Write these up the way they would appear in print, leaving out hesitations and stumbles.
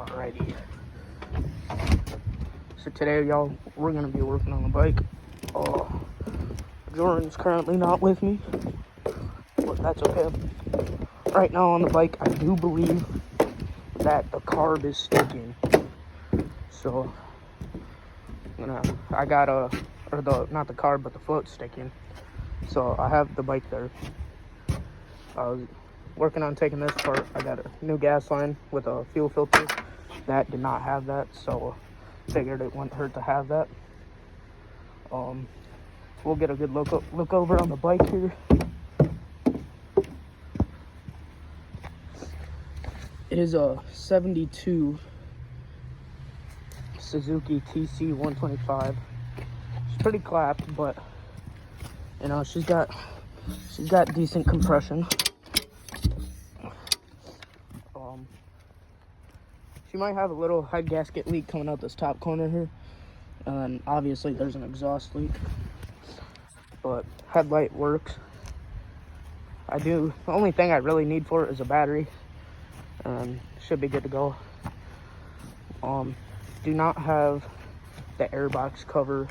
Alrighty. So today, y'all, we're gonna be working on the bike. Jordan's currently not with me, but that's okay. Right now on the bike, I do believe that the carb is sticking. So not the carb, but the foot's sticking. So I have the bike there. I was working on taking this apart. I got a new gas line with a fuel filter that did not have that, so figured it wouldn't hurt to have that. We'll get a good look over on the bike here. It is a 72 Suzuki tc125. She's pretty clapped, but you know, she's got decent compression. She might have a little head gasket leak coming out this top corner here, and obviously there's an exhaust leak, but headlight works. The only thing I really need for it is a battery, and should be good to go. Do not have the airbox cover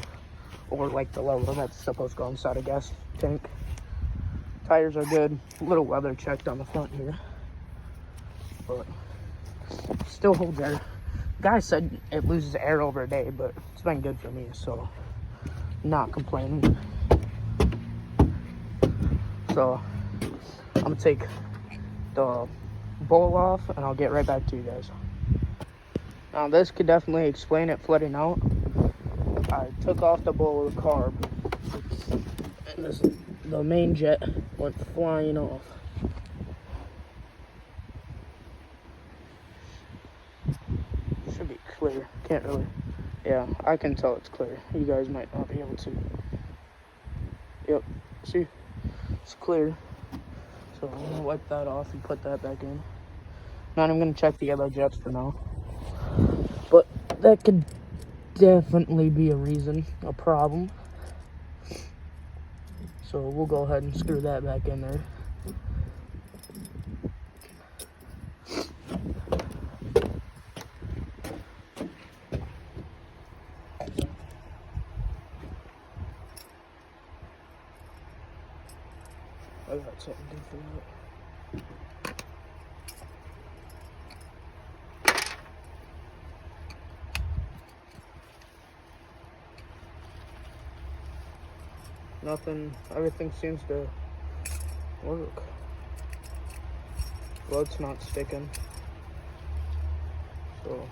or like the lever that's supposed to go inside a gas tank. Tires are good, a little weather checked on the front here, but still holds air. Guy said it loses air over a day, but it's been good for me, so not complaining. So I'm gonna take the bowl off and I'll get right back to you guys. Now this could definitely explain it flooding out. I took off the bowl of carb and the main jet went flying off. Should be clear. Can't really. Yeah, I can tell it's clear. You guys might not be able to. Yep. See? It's clear. So I'm gonna wipe that off and put that back in. Now I'm gonna check the other jets for now. But that could definitely be a problem. So we'll go ahead and screw that back in there. I got something good for that. Nothing, everything seems to work. Blood's not sticking. So,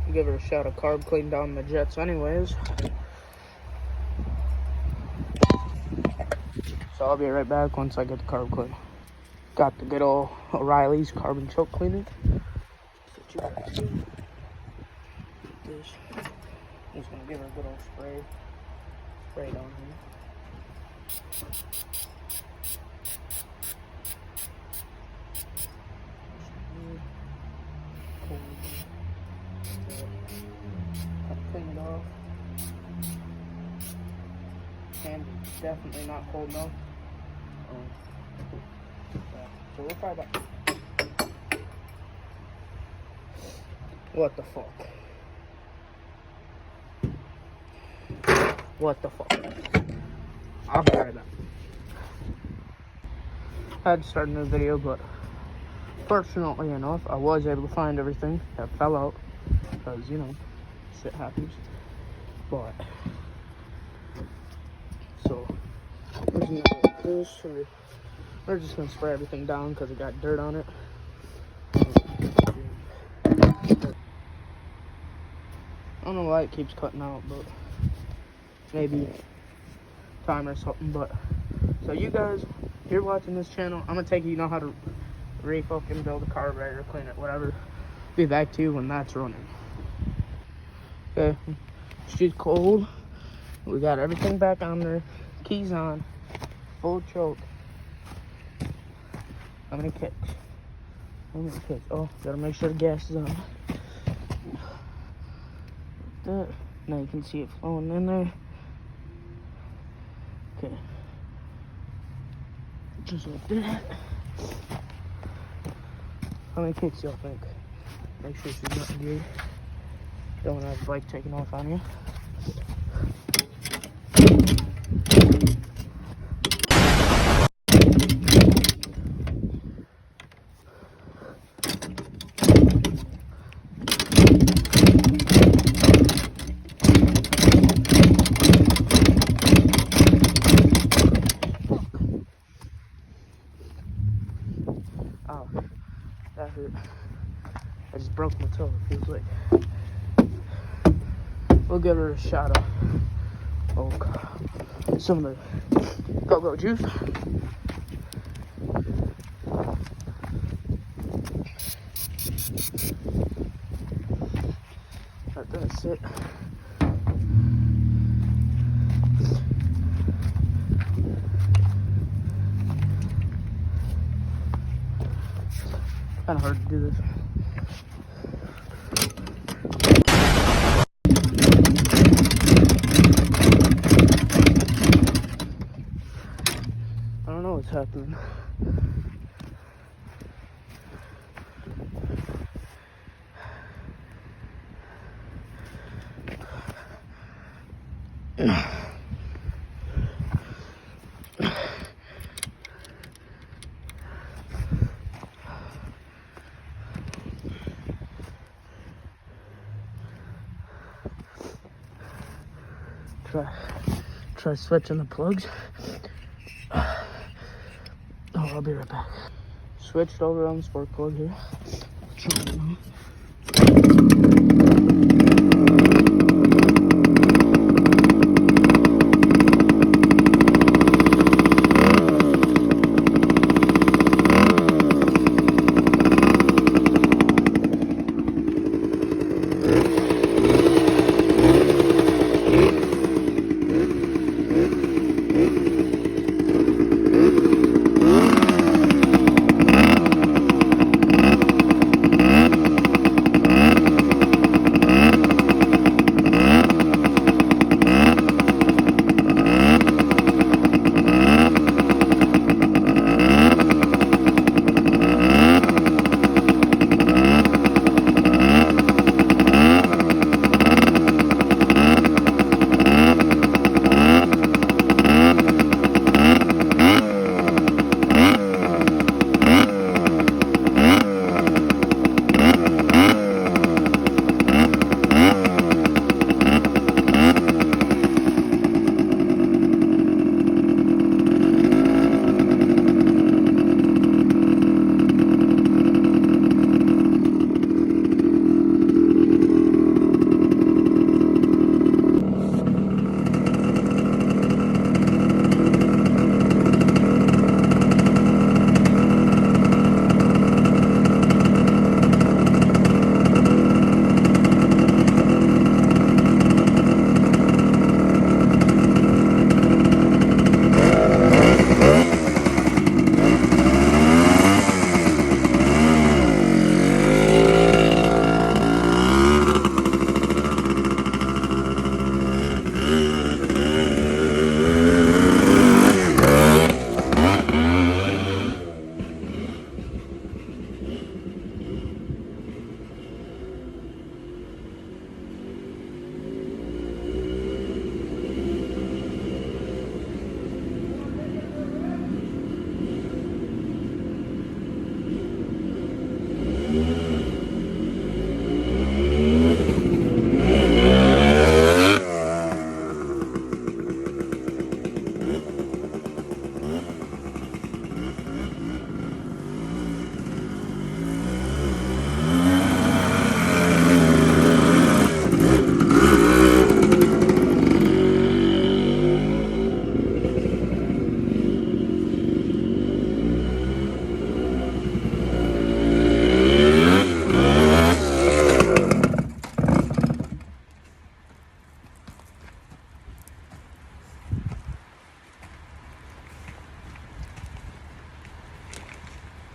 I'll give her a shot of carb, clean down the jets anyways. So I'll be right back once I get the carb clean. Got the good old O'Reilly's carbon choke cleaner. This. I'm just gonna give her a good old spray. Spray down here. Clean it off. Hand is definitely not cold enough. So we'll try that. What the fuck? What the fuck? I'll be right back. I had to start a new video, but fortunately enough, I was able to find everything that fell out. Because, you know, shit happens. But, so, we're just gonna go like this. We're just gonna spray everything down because it got dirt on it. I don't know why it keeps cutting out, but maybe time or something. But so you guys, if you're watching this channel, I'm gonna take it, you know how to fucking build a carburetor, clean it, whatever. Be back to you when that's running. Okay, she's cold. We got everything back on there. Keys on. Full choke. How many kicks? Oh, gotta make sure the gas is on. That. Now you can see it flowing in there. Okay. Just like that. How many kicks y'all think? Make sure she's not good. Don't want to have the bike taking off on you. Oh, that hurt. I just broke my toe, it feels like. We'll give her a shot of some of the go-go juice. Let that sit. Kind of hard to do this. I don't know what's happening. Try switching the plugs. Oh, I'll be right back. Switched over on the spark plug here.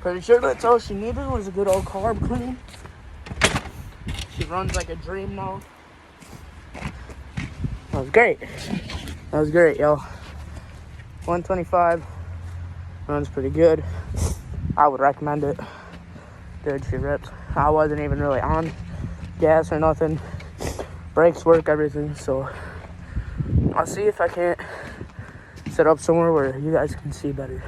Pretty sure that's all she needed was a good old carb clean. She runs like a dream now. That was great. That was great, y'all. 125 runs pretty good. I would recommend it. good. She rips. I wasn't even really on gas or nothing. Brakes work, everything. So I'll see if I can't set up somewhere where you guys can see better.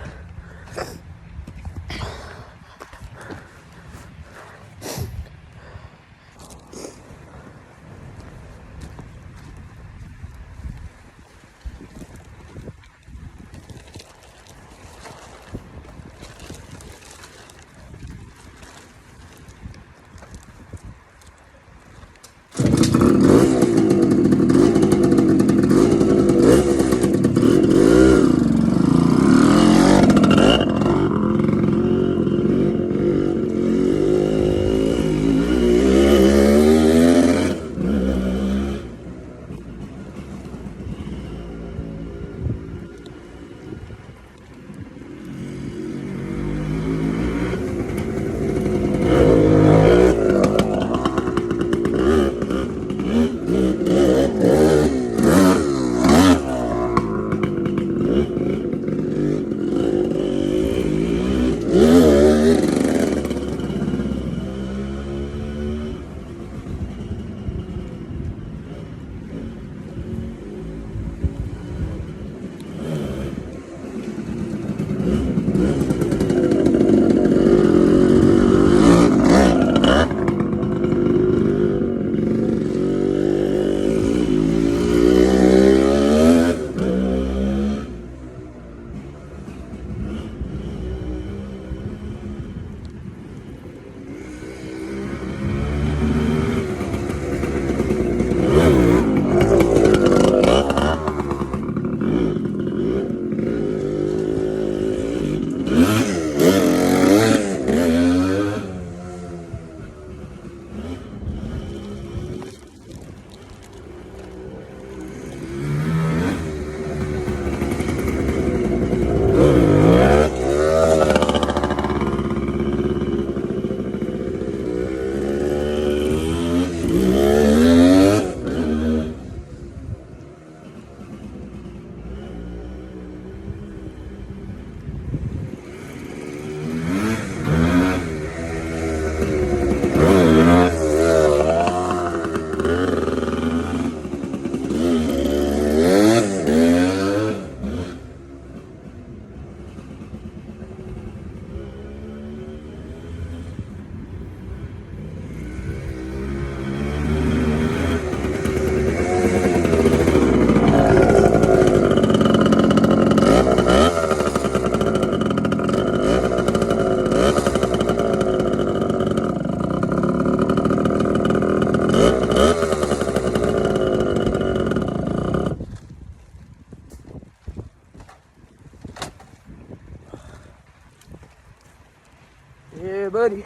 Yeah, buddy.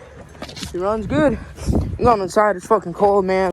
She runs good. I'm going inside. It's fucking cold, man.